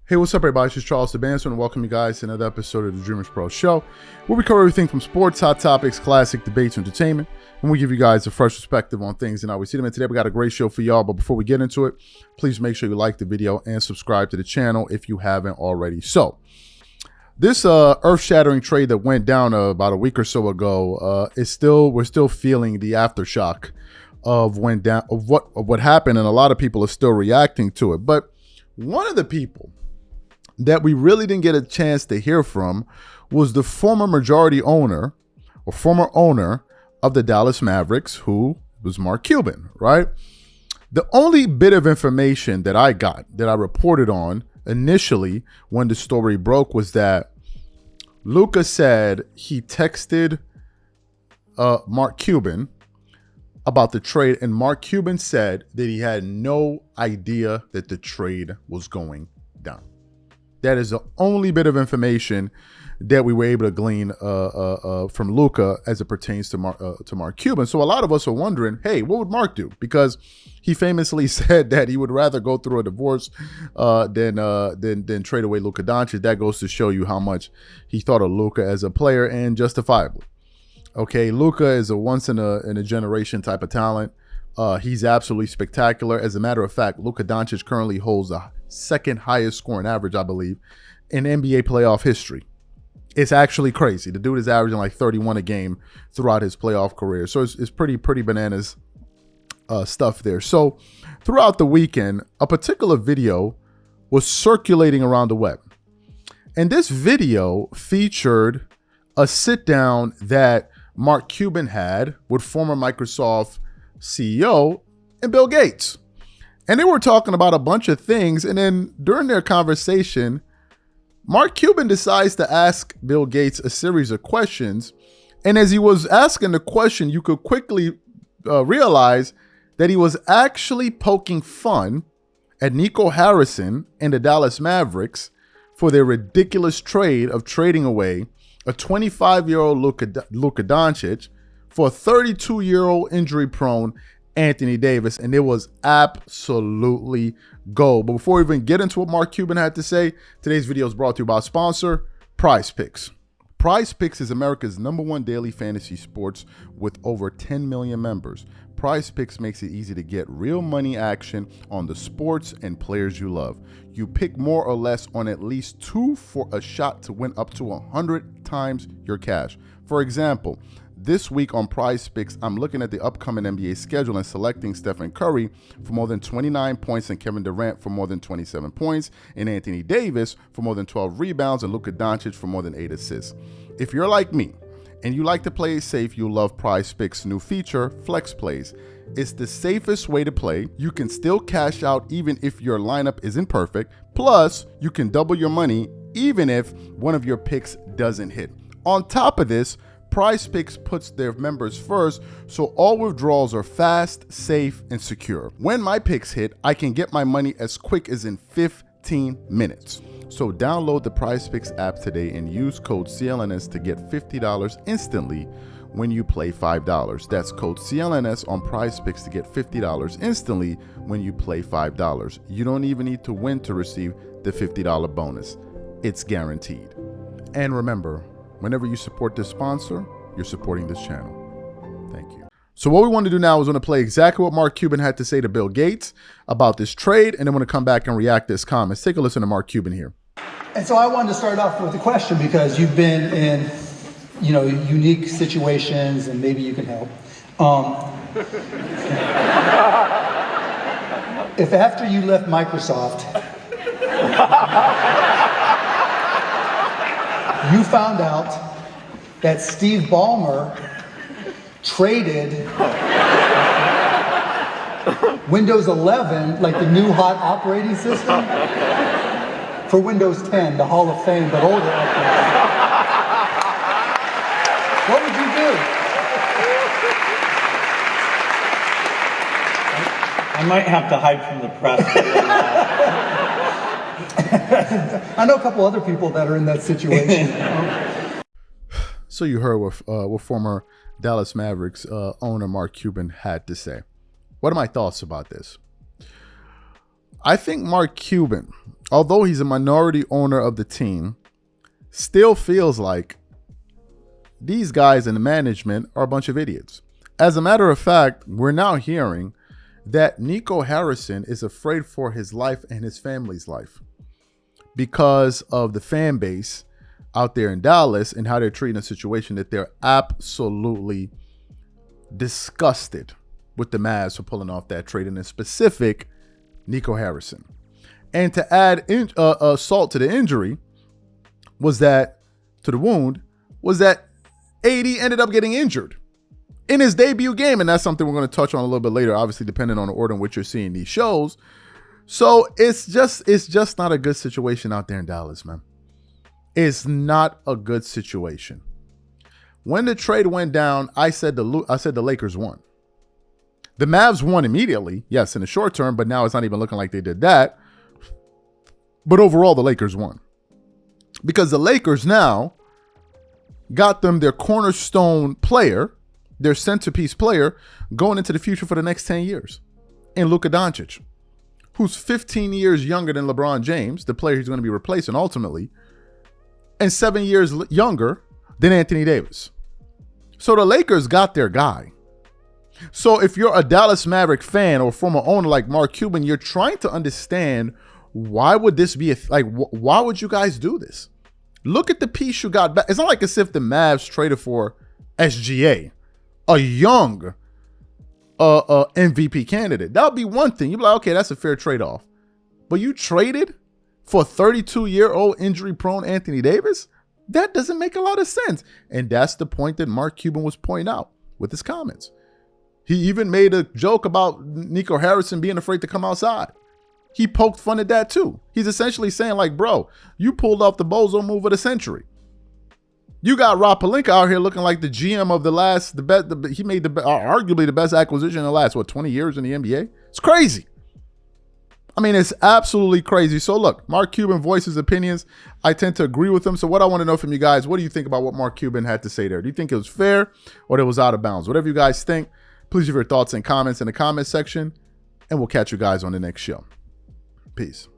Hey, what's up, everybody? This is Charles the Bandsman, and welcome you guys to another episode of the Dreamers Pro Show, where we cover everything from sports, hot topics, classic debates, entertainment, and we give you guys a fresh perspective on things and how we see them. And today we got a great show for y'all, but before we get into it, please make sure you like the video and subscribe to the channel if you haven't already. So, this earth-shattering trade that went down about a week or so ago we're still feeling the aftershock of what happened, and a lot of people are still reacting to it. But one of the people that we really didn't get a chance to hear from was the former majority owner or former owner of the Dallas Mavericks, who was Mark Cuban, right? The only bit of information that I got, that I reported on initially when the story broke, was that Luka said he texted Mark Cuban about the trade, and Mark Cuban said that he had no idea that the trade was going down. That is the only bit of information that we were able to glean from Luka as it pertains to Mark Cuban. So a lot of us are wondering, hey, what would Mark do? Because he famously said that he would rather go through a divorce than trade away Luka Doncic. That goes to show you how much he thought of Luka as a player, and justifiably. Okay, Luka is a once in a generation type of talent. He's absolutely spectacular. As a matter of fact, Luka Doncic currently holds the second highest scoring average, I believe, in NBA playoff history. It's actually crazy. The dude is averaging like 31 a game throughout his playoff career. So it's pretty bananas stuff there. So throughout the weekend, a particular video was circulating around the web. And this video featured a sit down that Mark Cuban had with former Microsoft CEO and Bill Gates. And they were talking about a bunch of things. And then during their conversation, Mark Cuban decides to ask Bill Gates a series of questions. And as he was asking the question, you could quickly realize that he was actually poking fun at Nico Harrison and the Dallas Mavericks for their ridiculous trade of trading away a 25-year-old Luka Doncic for a 32-year-old injury-prone Anthony Davis, and it was absolutely gold. But before we even get into what Mark Cuban had to say, today's video is brought to you by our sponsor, Prize Picks. Prize Picks is America's #1 daily fantasy sports with over 10 million members. Prize Picks makes it easy to get real money action on the sports and players you love. You pick more or less on at least two for a shot to win up to 100 times your cash. For example, this week on Prize Picks, I'm looking at the upcoming NBA schedule and selecting Stephen Curry for more than 29 points and Kevin Durant for more than 27 points and Anthony Davis for more than 12 rebounds and Luka Doncic for more than 8 assists. If you're like me and you like to play it safe, you'll love Prize Picks' new feature, Flex Plays. It's the safest way to play. You can still cash out even if your lineup isn't perfect. Plus, you can double your money even if one of your picks doesn't hit. On top of this, Prize Picks puts their members first, so all withdrawals are fast, safe, and secure. When my picks hit, I can get my money as quick as in 15 minutes. So download the Prize Picks app today and use code CLNS to get $50 instantly when you play $5. That's code CLNS on Prize Picks to get $50 instantly when you play $5. You don't even need to win to receive the $50 bonus. It's guaranteed. And remember, whenever you support this sponsor, you're supporting this channel. Thank you. So what we want to do now is going to play exactly what Mark Cuban had to say to Bill Gates about this trade, and then we're going to come back and react to his comments. Take a listen to Mark Cuban here. And so I wanted to start off with a question, because you've been in, unique situations, and maybe you can help. If after you left Microsoft, you found out that Steve Ballmer traded Windows 11, like the new hot operating system, for Windows 10, the Hall of Fame, but older operating system, what would you do? I might have to hide from the press. I know a couple other people that are in that situation. So you heard what former Dallas Mavericks owner Mark Cuban had to say. What are my thoughts about this? I think Mark Cuban although he's a minority owner of the team, still feels like these guys in the management are a bunch of idiots. As a matter of fact, we're now hearing that Nico Harrison is afraid for his life and his family's life because of the fan base out there in Dallas and how they're treating a situation that they're absolutely disgusted with the Mavs for pulling off that trade, and in specific, Nico Harrison. And to add salt to the injury to the wound, was that AD ended up getting injured in his debut game. And that's something we're going to touch on a little bit later, obviously, depending on the order in which you're seeing these shows. So it's just not a good situation out there in Dallas, man. It's not a good situation. When the trade went down, I said the Lakers won. The Mavs won immediately, yes, in the short term, but now it's not even looking like they did that. But overall, the Lakers won. Because the Lakers now got them their cornerstone player, their centerpiece player, going into the future for the next 10 years. In Luka Doncic, who's 15 years younger than LeBron James, the player he's going to be replacing ultimately, and 7 years younger than Anthony Davis. So the Lakers got their guy. So if you're a Dallas Maverick fan or former owner like Mark Cuban, you're trying to understand, why would this be why would you guys do this? Look at the piece you got back. It's not like as if the Mavs traded for SGA, a young MVP candidate. That would be one thing. You'd be like, okay, that's a fair trade-off. But you traded for 32-year-old injury-prone Anthony Davis? That doesn't make a lot of sense. And that's the point that Mark Cuban was pointing out with his comments. He even made a joke about Nico Harrison being afraid to come outside. He poked fun at that too. He's essentially saying, like, bro, you pulled off the bozo move of the century. You got Rob Pelinka out here looking like the GM of he made arguably the best acquisition in the last, 20 years in the NBA? It's crazy. I mean, it's absolutely crazy. So look, Mark Cuban voices opinions. I tend to agree with him. So what I want to know from you guys, what do you think about what Mark Cuban had to say there? Do you think it was fair or it was out of bounds? Whatever you guys think, please leave your thoughts and comments in the comment section, and we'll catch you guys on the next show. Peace.